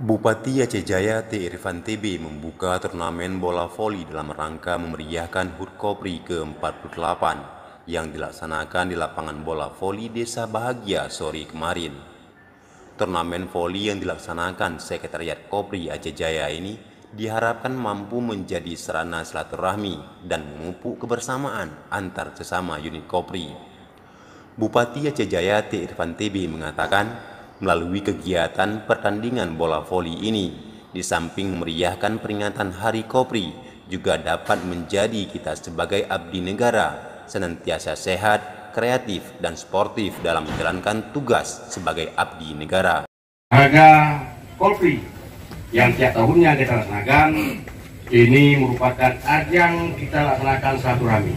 Bupati Aceh Jaya T. Irfan TB membuka turnamen bola voli dalam rangka memeriahkan HUT Kopri ke-48 yang dilaksanakan di lapangan bola voli Desa Bahagia sore kemarin. Turnamen voli yang dilaksanakan Sekretariat Kopri Aceh Jaya ini diharapkan mampu menjadi sarana silaturahmi dan memupuk kebersamaan antar sesama unit Kopri. Bupati Aceh Jaya T. Irfan TB mengatakan, melalui kegiatan pertandingan bola voli ini, di samping memeriahkan peringatan Hari Kopri, juga dapat menjadi kita sebagai abdi negara senantiasa sehat, kreatif, dan sportif dalam menjalankan tugas sebagai abdi negara. Harga Kopri yang tiap tahunnya kita laksanakan ini merupakan ajang kita laksanakan silaturahmi,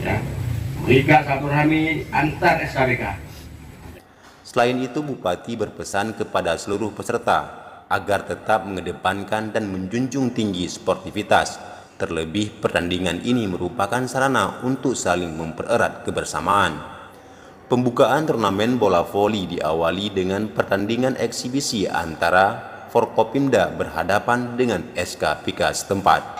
ya, mengikat silaturahmi antar SKBK. Selain itu, Bupati berpesan kepada seluruh peserta agar tetap mengedepankan dan menjunjung tinggi sportivitas. Terlebih, pertandingan ini merupakan sarana untuk saling mempererat kebersamaan. Pembukaan turnamen bola voli diawali dengan pertandingan eksibisi antara Forkopimda berhadapan dengan SKPK setempat.